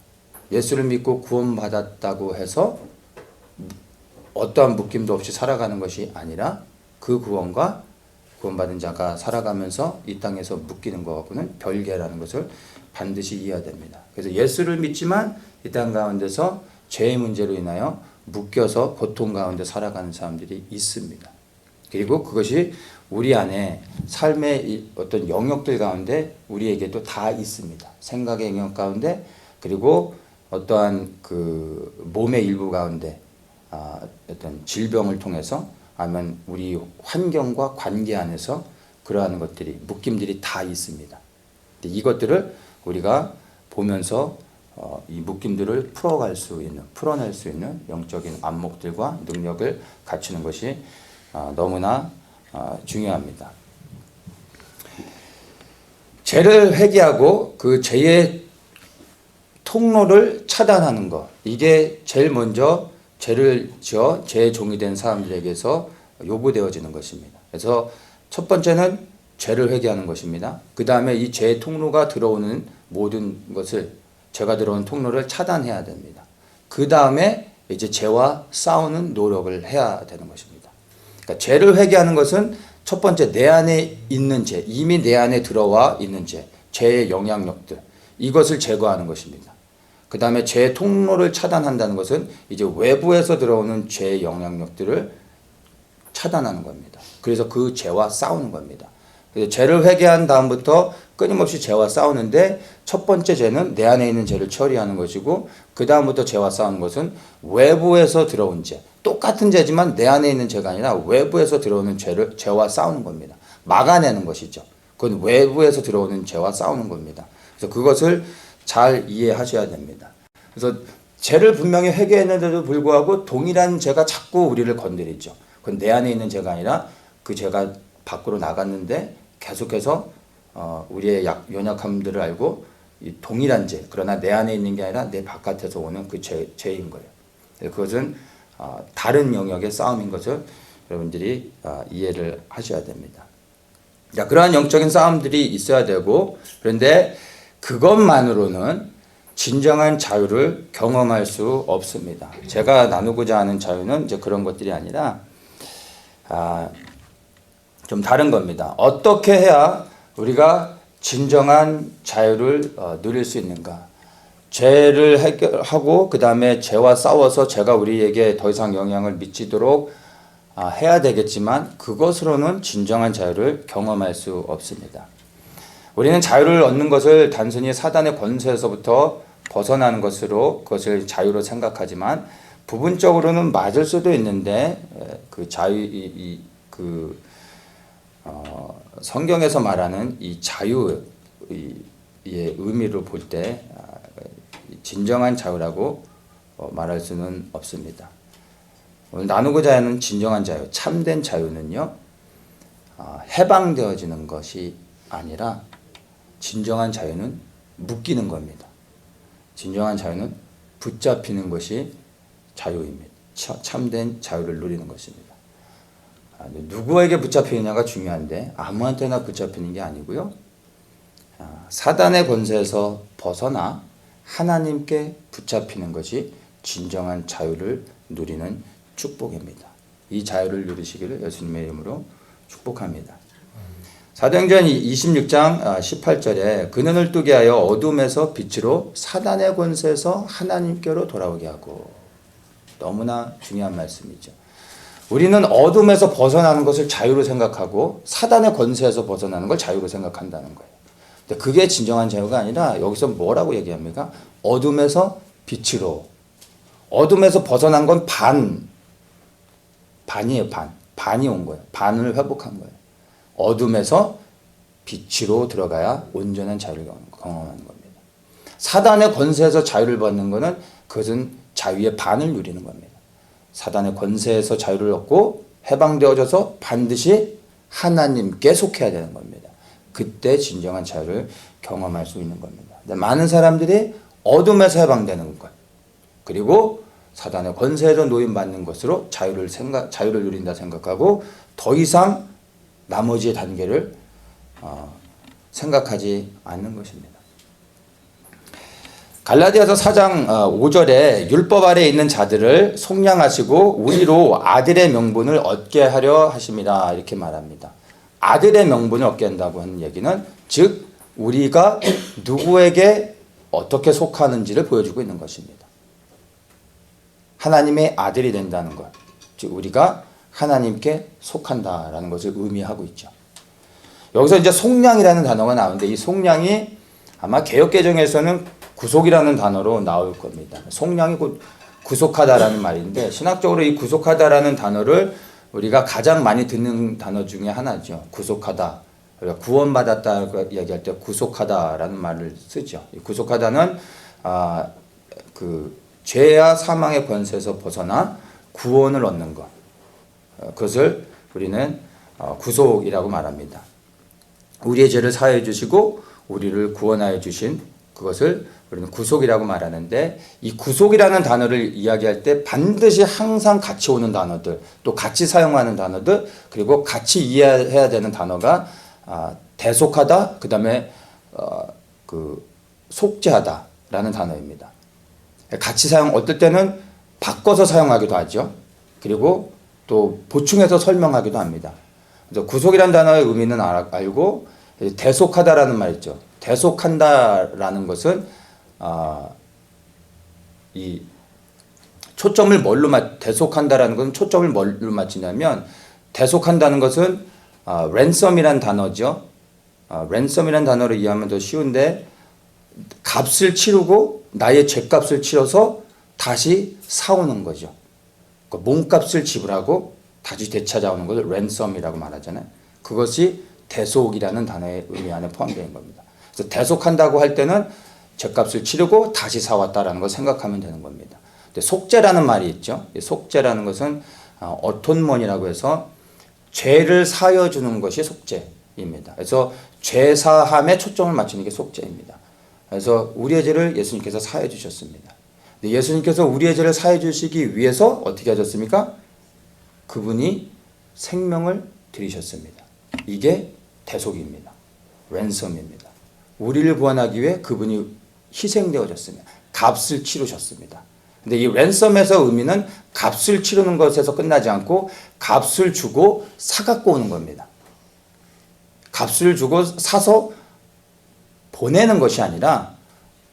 예수를 믿고 구원받았다고 해서 어떠한 묶임도 없이 살아가는 것이 아니라 그 구원과 구원받은 자가 살아가면서 이 땅에서 묶이는 것하고는 별개라는 것을 반드시 이해해야 됩니다. 그래서 예수를 믿지만 이 땅 가운데서 죄의 문제로 인하여 묶여서 고통 가운데 살아가는 사람들이 있습니다. 그리고 그것이 우리 안에 삶의 어떤 영역들 가운데 우리에게도 다 있습니다. 생각의 영역 가운데, 그리고 어떠한 그 몸의 일부 가운데 어떤 질병을 통해서, 아니면 우리 환경과 관계 안에서 그러한 것들이, 묶임들이 다 있습니다. 이것들을 우리가 보면서 이 묶임들을 풀어낼 수 있는 영적인 안목들과 능력을 갖추는 것이 너무나 중요합니다. 죄를 회개하고 그 죄의 통로를 차단하는 것, 이게 제일 먼저 죄를 지어 죄의 종이 된 사람들에게서 요구되어지는 것입니다. 그래서 첫 번째는 죄를 회개하는 것입니다. 그 다음에 이 죄의 통로가 들어오는 모든 것을, 죄가 들어오는 통로를 차단해야 됩니다. 그 다음에 이제 죄와 싸우는 노력을 해야 되는 것입니다. 그러니까 죄를 회개하는 것은 첫 번째, 내 안에 있는 죄, 이미 내 안에 들어와 있는 죄, 죄의 영향력들, 이것을 제거하는 것입니다. 그 다음에 죄 통로를 차단한다는 것은 이제 외부에서 들어오는 죄의 영향력들을 차단하는 겁니다. 그래서 그 죄와 싸우는 겁니다. 그래서 죄를 회개한 다음부터 끊임없이 죄와 싸우는데 첫 번째 죄는 내 안에 있는 죄를 처리하는 것이고 그 다음부터 죄와 싸우는 것은 외부에서 들어온 죄. 똑같은 죄지만 내 안에 있는 죄가 아니라 외부에서 들어오는 죄와 싸우는 겁니다. 막아내는 것이죠. 그건 외부에서 들어오는 죄와 싸우는 겁니다. 그래서 그것을 잘 이해하셔야 됩니다. 그래서 죄를 분명히 회개했는데도 불구하고 동일한 죄가 자꾸 우리를 건드리죠. 그건 내 안에 있는 죄가 아니라 그 죄가 밖으로 나갔는데 계속해서 우리의 연약함들을 알고 이 동일한 죄, 그러나 내 안에 있는 게 아니라 내 바깥에서 오는 그 죄인 거예요. 그것은 다른 영역의 싸움인 것을 여러분들이 이해를 하셔야 됩니다. 자, 그러한 영적인 싸움들이 있어야 되고, 그런데 그것만으로는 진정한 자유를 경험할 수 없습니다. 제가 나누고자 하는 자유는 이제 그런 것들이 아니라 좀 다른 겁니다. 어떻게 해야 우리가 진정한 자유를 누릴 수 있는가? 죄를 해결하고 그 다음에 죄와 싸워서 죄가 우리에게 더 이상 영향을 미치도록 해야 되겠지만 그것으로는 진정한 자유를 경험할 수 없습니다. 우리는 자유를 얻는 것을 단순히 사단의 권세에서부터 벗어나는 것으로 그것을 자유로 생각하지만 부분적으로는 맞을 수도 있는데 그 자유 성경에서 말하는 이 자유의 의미를 볼 때 진정한 자유라고 말할 수는 없습니다. 오늘 나누고자 하는 진정한 자유, 참된 자유는요, 해방되어지는 것이 아니라 진정한 자유는 묶이는 겁니다. 진정한 자유는 붙잡히는 것이 자유입니다. 참된 자유를 누리는 것입니다. 누구에게 붙잡히느냐가 중요한데 아무한테나 붙잡히는 게 아니고요. 사단의 권세에서 벗어나 하나님께 붙잡히는 것이 진정한 자유를 누리는 축복입니다. 이 자유를 누리시기를 예수님의 이름으로 축복합니다. 사도행전 26장 18절에 그 눈을 뜨게 하여 어둠에서 빛으로 사단의 권세에서 하나님께로 돌아오게 하고, 너무나 중요한 말씀이죠. 우리는 어둠에서 벗어나는 것을 자유로 생각하고 사단의 권세에서 벗어나는 걸 자유로 생각한다는 거예요. 근데 그게 진정한 자유가 아니라 여기서 뭐라고 얘기합니까? 어둠에서 빛으로. 어둠에서 벗어난 건 반이에요. 반이 온 거예요. 반을 회복한 거예요. 어둠에서 빛으로 들어가야 온전한 자유를 경험하는 겁니다. 사단의 권세에서 자유를 받는 것은 그것은 자유의 반을 누리는 겁니다. 사단의 권세에서 자유를 얻고 해방되어져서 반드시 하나님께 속해야 되는 겁니다. 그때 진정한 자유를 경험할 수 있는 겁니다. 많은 사람들이 어둠에서 해방되는 것, 그리고 사단의 권세에서 노임받는 것으로 자유를 누린다 생각하고 더 이상 나머지 단계를 생각하지 않는 것입니다. 갈라디아서 4장 5절에 율법 아래에 있는 자들을 속량하시고 우리로 아들의 명분을 얻게 하려 하심이라 이렇게 말합니다. 아들의 명분을 얻게 한다고 하는 얘기는 즉 우리가 누구에게 어떻게 속하는지를 보여주고 있는 것입니다. 하나님의 아들이 된다는 것, 즉 우리가 하나님께 속한다라는 것을 의미하고 있죠. 여기서 이제 속량이라는 단어가 나오는데 이 속량이 아마 개역개정에서는 구속이라는 단어로 나올 겁니다. 속량이 곧 구속하다라는 말인데 신학적으로 이 구속하다라는 단어를 우리가 가장 많이 듣는 단어 중에 하나죠. 구속하다. 우리가 구원받았다 얘기할 때 구속하다라는 말을 쓰죠. 이 구속하다는 그 죄와 사망의 권세에서 벗어나 구원을 얻는 것. 그것을 우리는 구속이라고 말합니다. 우리의 죄를 사하여 주시고 우리를 구원하여 주신 그것을 우리는 구속이라고 말하는데 이 구속이라는 단어를 이야기할 때 반드시 항상 같이 오는 단어들, 또 같이 사용하는 단어들, 그리고 같이 이해해야 되는 단어가 대속하다, 그 다음에 그 속죄하다라는 단어입니다. 같이 어떨 때는 바꿔서 사용하기도 하죠. 그리고 또 보충해서 설명하기도 합니다. 그래서 구속이라는 단어의 의미는 알고 대속하다라는 말 있죠. 대속한다라는 것은 이 초점을 대속한다라는 것은 초점을 뭘로 맞추냐면, 대속한다는 것은 랜섬이란 단어죠. 랜섬이란 단어로 이해하면 더 쉬운데, 값을 치르고 나의 죄값을 치러서 다시 사오는 거죠. 그 몸값을 지불하고 다시 되찾아오는 것을 랜섬이라고 말하잖아요. 그것이 대속이라는 단어의 의미 안에 포함되어 겁니다. 그래서 대속한다고 할 때는 죄값을 치르고 다시 사왔다라는 걸 생각하면 되는 겁니다. 속죄라는 말이 있죠. 속죄라는 것은 어톤먼이라고 해서 죄를 사여 주는 것이 속죄입니다. 그래서 죄 사함에 초점을 맞추는 게 속죄입니다. 그래서 우리의 죄를 예수님께서 사해 주셨습니다. 예수님께서 우리의 죄를 사해 주시기 위해서 어떻게 하셨습니까? 그분이 생명을 드리셨습니다. 이게 대속입니다. 랜섬입니다. 우리를 구원하기 위해 그분이 희생되어졌습니다. 값을 치르셨습니다. 근데 이 랜섬에서 의미는 값을 치르는 것에서 끝나지 않고 값을 주고 사갖고 오는 겁니다. 값을 주고 사서 보내는 것이 아니라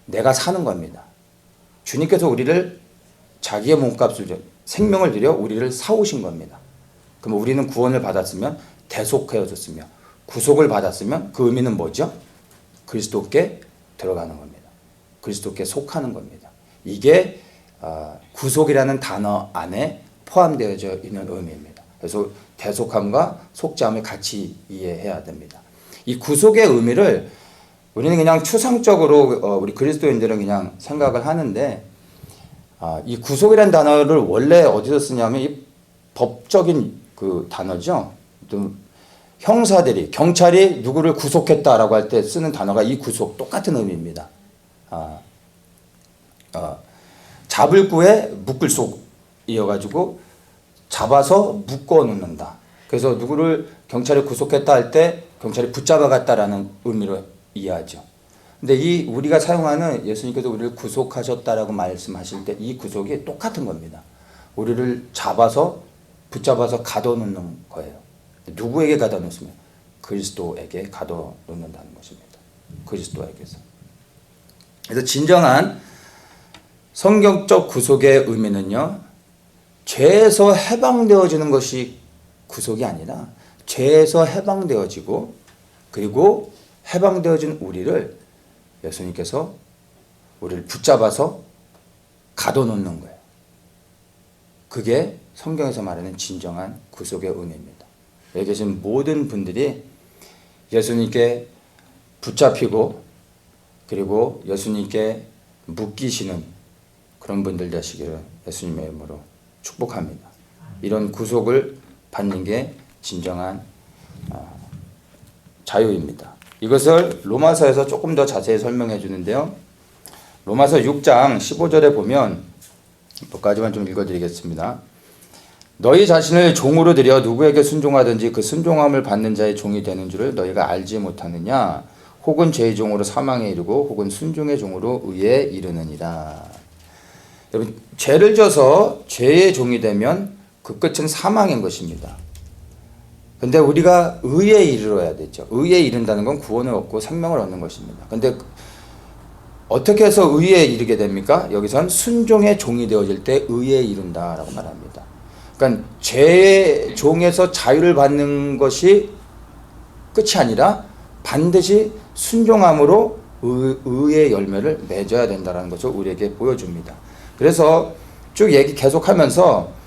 내가 사는 겁니다. 주님께서 우리를 자기의 몸값을 생명을 들여 우리를 사오신 겁니다. 그럼 우리는 구원을 받았으면 대속하여졌으며 구속을 받았으면 그 의미는 뭐죠? 그리스도께 들어가는 겁니다. 그리스도께 속하는 겁니다. 이게 구속이라는 단어 안에 포함되어져 있는 의미입니다. 그래서 대속함과 속죄함을 같이 이해해야 됩니다. 이 구속의 의미를 우리는 그냥 추상적으로 우리 그리스도인들은 그냥 생각을 하는데, 이 구속이라는 단어를 원래 어디서 쓰냐면 이 법적인 그 단어죠. 형사들이, 경찰이 누구를 구속했다라고 할 때 쓰는 단어가 이 구속, 똑같은 의미입니다. 잡을 구에 묶을 속이어가지고 잡아서 묶어 놓는다. 그래서 누구를 경찰이 구속했다 할 때 경찰이 붙잡아 갔다라는 의미로 이해하죠. 근데 이 우리가 사용하는 예수님께서 우리를 구속하셨다라고 말씀하실 때 이 구속이 똑같은 겁니다. 우리를 잡아서 붙잡아서 가둬놓는 거예요. 누구에게 가둬놓으면 그리스도에게 가둬놓는다는 것입니다. 그리스도에게서. 그래서 진정한 성경적 구속의 의미는요, 죄에서 해방되어지는 것이 구속이 아니라 죄에서 해방되어지고 그리고 해방되어진 우리를 예수님께서 우리를 붙잡아서 가둬놓는 거예요. 그게 성경에서 말하는 진정한 구속의 의미입니다. 여기 계신 모든 분들이 예수님께 붙잡히고 그리고 예수님께 묶이시는 그런 분들 되시기를 예수님의 이름으로 축복합니다. 이런 구속을 받는 게 진정한 자유입니다. 이것을 로마서에서 조금 더 자세히 설명해 주는데요. 로마서 6장 15절에 보면, 여기까지만 좀 읽어드리겠습니다. 너희 자신을 종으로 들여 누구에게 순종하든지 그 순종함을 받는 자의 종이 되는 줄을 너희가 알지 못하느냐? 혹은 죄의 종으로 사망에 이르고 혹은 순종의 종으로 의에 이르느니라. 여러분, 죄를 져서 죄의 종이 되면 그 끝은 사망인 것입니다. 근데 우리가 의에 이르러야 되죠. 의에 이른다는 건 구원을 얻고 생명을 얻는 것입니다. 근데 어떻게 해서 의에 이르게 됩니까? 여기선 순종의 종이 되어질 때 의에 이른다라고 말합니다. 그러니까 죄의 종에서 자유를 받는 것이 끝이 아니라 반드시 순종함으로 의의 열매를 맺어야 된다는 것을 우리에게 보여줍니다. 그래서 쭉 얘기 계속하면서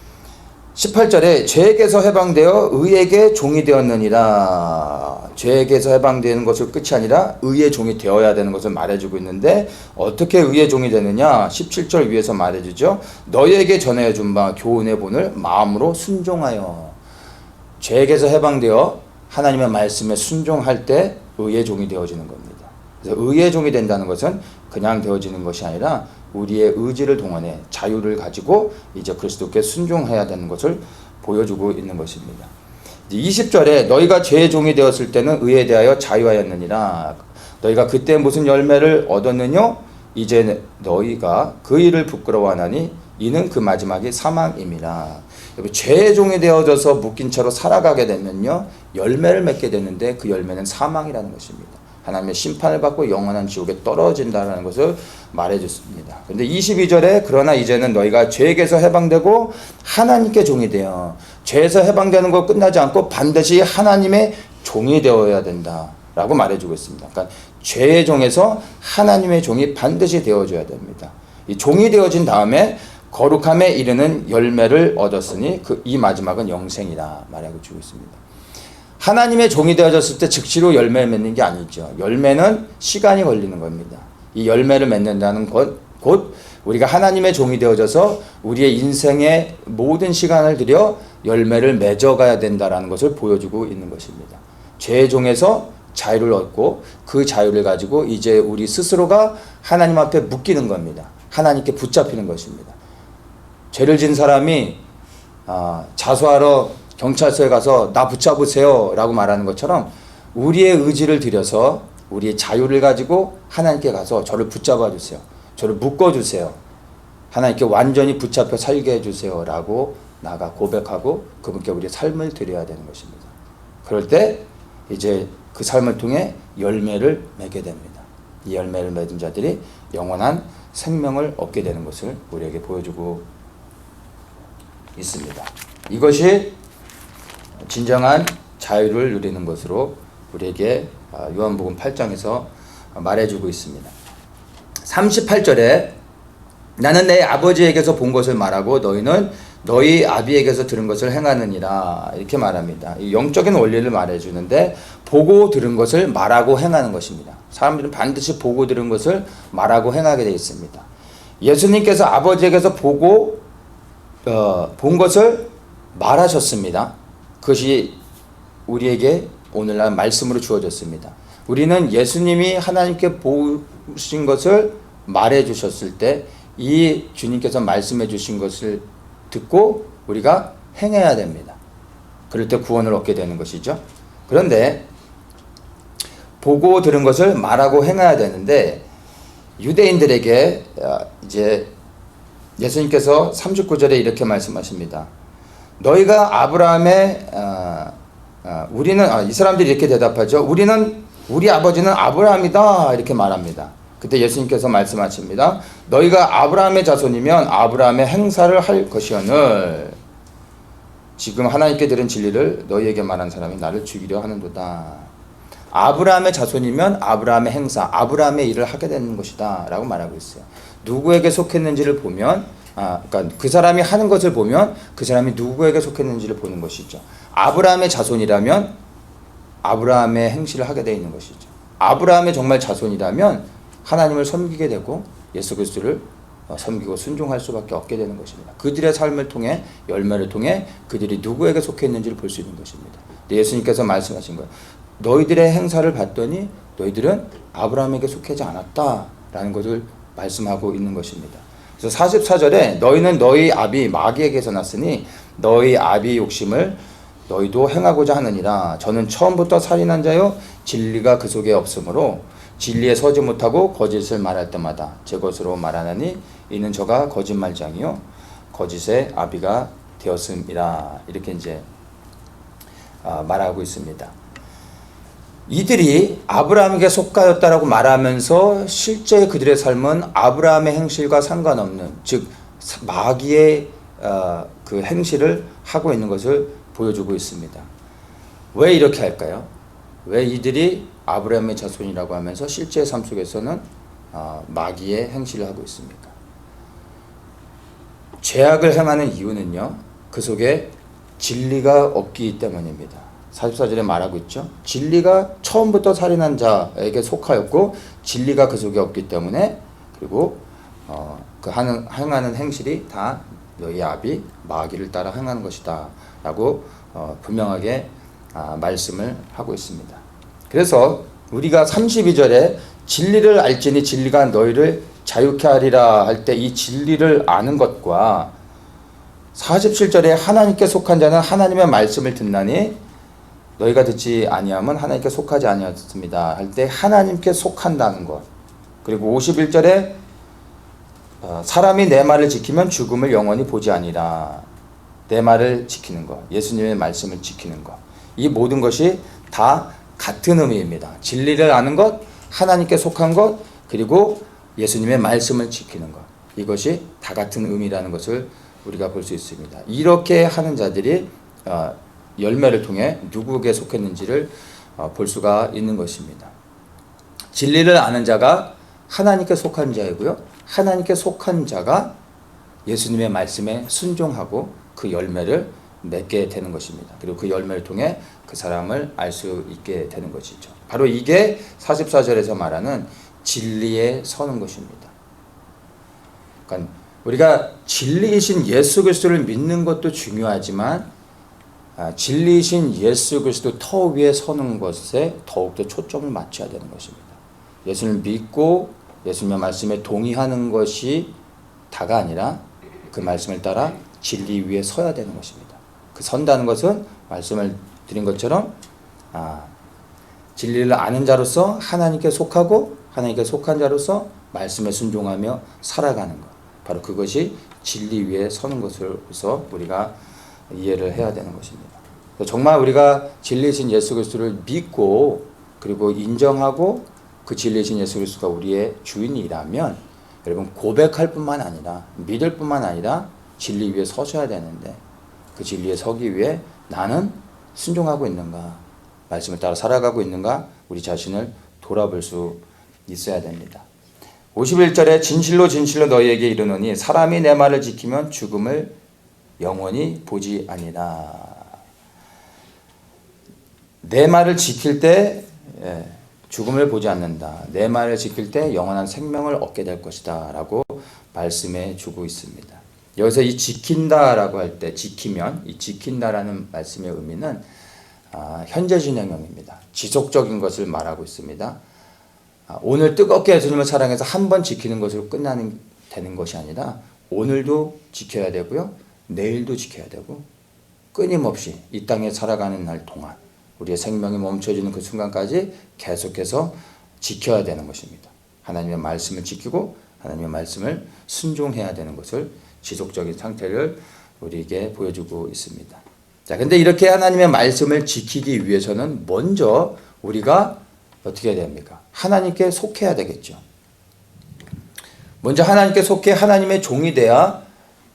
18절에 죄에게서 해방되어 의에게 종이 되었느니라. 죄에게서 해방되는 것을 끝이 아니라 의의 종이 되어야 되는 것을 말해주고 있는데, 어떻게 의의 종이 되느냐? 17절 위에서 말해주죠. 너희에게 전해준 바 교훈의 본을 마음으로 순종하여. 죄에게서 해방되어 하나님의 말씀에 순종할 때 의의 종이 되어지는 겁니다. 그래서 의의 종이 된다는 것은 그냥 되어지는 것이 아니라 우리의 의지를 동원해 자유를 가지고 이제 그리스도께 순종해야 되는 것을 보여주고 있는 것입니다. 20절에 너희가 죄의 종이 되었을 때는 의에 대하여 자유하였느니라. 너희가 그때 무슨 열매를 얻었느냐? 이제 너희가 그 일을 부끄러워하나니 이는 그 마지막이 사망임이라. 죄의 종이 되어져서 묶인 채로 살아가게 되면요, 열매를 맺게 되는데 그 열매는 사망이라는 것입니다. 하나님의 심판을 받고 영원한 지옥에 떨어진다는 것을 말해줬습니다. 그런데 22절에 그러나 이제는 너희가 죄에게서 해방되고 하나님께 종이 되어 죄에서 해방되는 것 끝나지 않고 반드시 하나님의 종이 되어야 된다라고 말해주고 있습니다. 그러니까 죄의 종에서 하나님의 종이 반드시 되어줘야 됩니다. 이 종이 되어진 다음에 거룩함에 이르는 열매를 얻었으니 이 마지막은 영생이라 말하고 주고 있습니다. 하나님의 종이 되어졌을 때 즉시로 열매를 맺는 게 아니죠. 열매는 시간이 걸리는 겁니다. 이 열매를 맺는다는 것, 곧 우리가 하나님의 종이 되어져서 우리의 인생의 모든 시간을 들여 열매를 맺어가야 된다는 것을 보여주고 있는 것입니다. 죄의 종에서 자유를 얻고 그 자유를 가지고 이제 우리 스스로가 하나님 앞에 묶이는 겁니다. 하나님께 붙잡히는 것입니다. 죄를 진 사람이 자수하러 경찰서에 가서 나 붙잡으세요 라고 말하는 것처럼 우리의 의지를 들여서 우리의 자유를 가지고 하나님께 가서 저를 붙잡아 주세요. 저를 묶어 주세요. 하나님께 완전히 붙잡혀 살게 해주세요 라고 나가 고백하고 그분께 우리의 삶을 드려야 되는 것입니다. 그럴 때 이제 그 삶을 통해 열매를 맺게 됩니다. 이 열매를 맺은 자들이 영원한 생명을 얻게 되는 것을 우리에게 보여주고 있습니다. 이것이 진정한 자유를 누리는 것으로 우리에게 요한복음 8장에서 말해주고 있습니다. 38절에 나는 내 아버지에게서 본 것을 말하고 너희는 너희 아비에게서 들은 것을 행하느니라 이렇게 말합니다. 이 영적인 원리를 말해주는데 보고 들은 것을 말하고 행하는 것입니다. 사람들은 반드시 보고 들은 것을 말하고 행하게 되어 있습니다. 예수님께서 아버지에게서 보고 본 것을 말하셨습니다. 그것이 우리에게 오늘날 말씀으로 주어졌습니다. 우리는 예수님이 하나님께 보신 것을 말해 주셨을 때 이 주님께서 말씀해 주신 것을 듣고 우리가 행해야 됩니다. 그럴 때 구원을 얻게 되는 것이죠. 그런데 보고 들은 것을 말하고 행해야 되는데 유대인들에게 이제 예수님께서 39절에 이렇게 말씀하십니다. 너희가 아브라함의 우리는 이 사람들이 이렇게 대답하죠. 우리 아버지는 아브라함이다 이렇게 말합니다. 그때 예수님께서 말씀하십니다. 너희가 아브라함의 자손이면 아브라함의 행사를 할 것이오늘 지금 하나님께 들은 진리를 너희에게 말한 사람이 나를 죽이려 하는도다. 아브라함의 자손이면 아브라함의 행사, 아브라함의 일을 하게 되는 것이다 라고 말하고 있어요. 누구에게 속했는지를 보면 그러니까 그 사람이 하는 것을 보면 그 사람이 누구에게 속했는지를 보는 것이죠. 아브라함의 자손이라면 아브라함의 행실을 하게 되어 있는 것이죠. 아브라함의 정말 자손이라면 하나님을 섬기게 되고 예수 그리스도를 섬기고 순종할 수밖에 없게 되는 것입니다. 그들의 삶을 통해 열매를 통해 그들이 누구에게 속해 있는지를 볼 수 있는 것입니다. 예수님께서 말씀하신 거예요. 너희들의 행사를 봤더니 너희들은 아브라함에게 속하지 않았다라는 것을 말씀하고 있는 것입니다. 그래서 44절에 너희는 너희 아비 마귀에게서 났으니 너희 아비 욕심을 너희도 행하고자 하느니라. 저는 처음부터 살인한 자요 진리가 그 속에 없으므로 진리에 서지 못하고 거짓을 말할 때마다 제 것으로 말하나니 이는 저가 거짓말장이요 거짓의 아비가 되었음이라. 이렇게 이제 말하고 있습니다. 이들이 아브라함에게 속하였다라고 말하면서 실제 그들의 삶은 아브라함의 행실과 상관없는 즉 마귀의 그 행실을 하고 있는 것을 보여주고 있습니다. 왜 이렇게 할까요? 왜 이들이 아브라함의 자손이라고 하면서 실제 삶 속에서는 마귀의 행실을 하고 있습니까? 죄악을 행하는 이유는요, 그 속에 진리가 없기 때문입니다. 44절에 말하고 있죠. 진리가 처음부터 살인한 자에게 속하였고 진리가 그 속에 없기 때문에 그리고 그 행하는 행실이 다 너희 아비 마귀를 따라 행하는 것이다 라고 분명하게 말씀을 하고 있습니다. 그래서 우리가 32절에 진리를 알지니 진리가 너희를 자유케 하리라 할 때 이 진리를 아는 것과 47절에 하나님께 속한 자는 하나님의 말씀을 듣나니 너희가 듣지 아니함은 하나님께 속하지 아니었습니다 할 때 하나님께 속한다는 것, 그리고 51절에 사람이 내 말을 지키면 죽음을 영원히 보지 아니라, 내 말을 지키는 것, 예수님의 말씀을 지키는 것, 이 모든 것이 다 같은 의미입니다. 진리를 아는 것, 하나님께 속한 것, 그리고 예수님의 말씀을 지키는 것. 이것이 다 같은 의미라는 것을 우리가 볼 수 있습니다. 이렇게 하는 자들이 열매를 통해 누구에게 속했는지를 볼 수가 있는 것입니다. 진리를 아는 자가 하나님께 속한 자이고요. 하나님께 속한 자가 예수님의 말씀에 순종하고 그 열매를 맺게 되는 것입니다. 그리고 그 열매를 통해 그 사람을 알 수 있게 되는 것이죠. 바로 이게 44절에서 말하는 진리에 서는 것입니다. 그러니까 우리가 진리이신 예수 그리스도를 믿는 것도 중요하지만 진리이신 예수 그리스도 터 위에 서는 것에 더욱더 초점을 맞춰야 되는 것입니다. 예수를 믿고 예수님의 말씀에 동의하는 것이 다가 아니라 그 말씀을 따라 진리 위에 서야 되는 것입니다. 그 선다는 것은 말씀을 드린 것처럼 진리를 아는 자로서 하나님께 속하고 하나님께 속한 자로서 말씀에 순종하며 살아가는 것. 바로 그것이 진리 위에 서는 것으로서 우리가 이해를 해야 되는 것입니다. 정말 우리가 진리이신 예수 그리스도를 믿고 그리고 인정하고 그 진리이신 예수 그리스도가 우리의 주인이라면 여러분 고백할 뿐만 아니라 믿을 뿐만 아니라 진리 위에 서셔야 되는데 그 진리에 서기 위해 나는 순종하고 있는가, 말씀을 따라 살아가고 있는가, 우리 자신을 돌아볼 수 있어야 됩니다. 51절에 진실로 진실로 너희에게 이르노니 사람이 내 말을 지키면 죽음을 영원히 보지 아니라. 내 말을 지킬 때 죽음을 보지 않는다. 내 말을 지킬 때 영원한 생명을 얻게 될 것이다 라고 말씀해 주고 있습니다. 여기서 이 지킨다라고 할 때 지키면 이 지킨다라는 말씀의 의미는 현재 진행형입니다. 지속적인 것을 말하고 있습니다. 오늘 뜨겁게 예수님을 사랑해서 한 번 지키는 것으로 되는 것이 아니라 오늘도 지켜야 되고요. 내일도 지켜야 되고 끊임없이 이 땅에 살아가는 날 동안 우리의 생명이 멈춰지는 그 순간까지 계속해서 지켜야 되는 것입니다. 하나님의 말씀을 지키고 하나님의 말씀을 순종해야 되는 것을 지속적인 상태를 우리에게 보여주고 있습니다. 자, 근데 이렇게 하나님의 말씀을 지키기 위해서는 먼저 우리가 어떻게 해야 됩니까? 하나님께 속해야 되겠죠. 먼저 하나님께 속해 하나님의 종이 돼야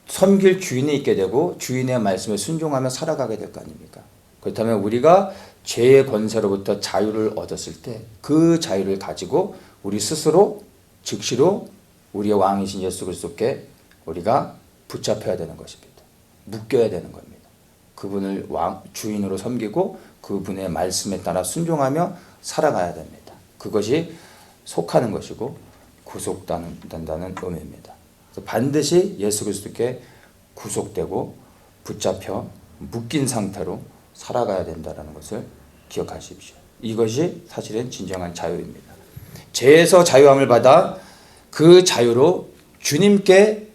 섬길 주인이 있게 되고 주인의 말씀에 순종하며 살아가게 될 거 아닙니까? 그렇다면 우리가 죄의 권세로부터 자유를 얻었을 때 그 자유를 가지고 우리 스스로 즉시로 우리의 왕이신 예수 그리스도께 우리가 붙잡혀야 되는 것입니다. 묶여야 되는 겁니다. 그분을 주인으로 섬기고 그분의 말씀에 따라 순종하며 살아가야 됩니다. 그것이 속하는 것이고 구속된다는 의미입니다. 반드시 예수 그리스도께 구속되고 붙잡혀 묶인 상태로 살아가야 된다는 것을 기억하십시오. 이것이 사실은 진정한 자유입니다. 죄에서 자유함을 받아 그 자유로 주님께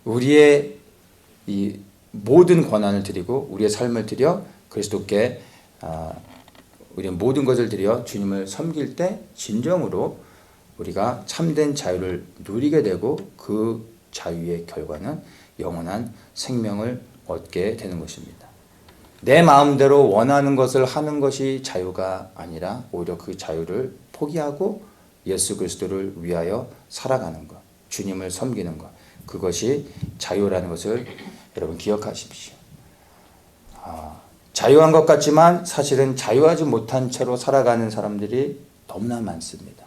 우리의 이 모든 권한을 드리고 우리의 삶을 드려 그리스도께 우리의 모든 것을 드려 주님을 섬길 때 진정으로 우리가 참된 자유를 누리게 되고 그 자유의 결과는 영원한 생명을 얻게 되는 것입니다. 내 마음대로 원하는 것을 하는 것이 자유가 아니라 오히려 그 자유를 포기하고 예수 그리스도를 위하여 살아가는 것, 주님을 섬기는 것, 그것이 자유라는 것을 여러분 기억하십시오. 자유한 것 같지만 사실은 자유하지 못한 채로 살아가는 사람들이 너무나 많습니다.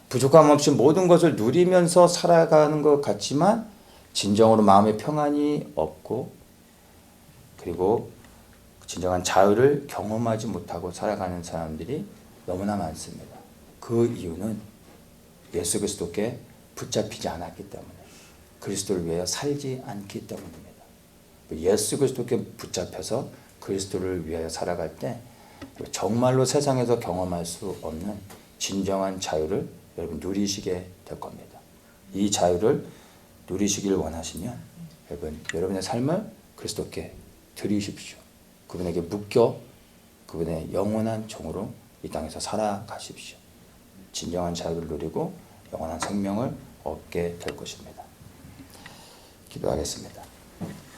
부족함 없이 모든 것을 누리면서 살아가는 것 같지만 진정으로 마음의 평안이 없고 그리고 진정한 자유를 경험하지 못하고 살아가는 사람들이 너무나 많습니다. 그 이유는 예수 그리스도께 붙잡히지 않았기 때문에 그리스도를 위하여 살지 않기 때문입니다. 예수 그리스도께 붙잡혀서 그리스도를 위하여 살아갈 때 정말로 세상에서 경험할 수 없는 진정한 자유를 여러분 누리시게 될 겁니다. 이 자유를 누리시길 원하시면 여러분의 삶을 그리스도께 드리십시오. 그분에게 묶여 그분의 영원한 종으로 이 땅에서 살아가십시오. 진정한 자유를 누리고 영원한 생명을 얻게 될 것입니다. 기도하겠습니다.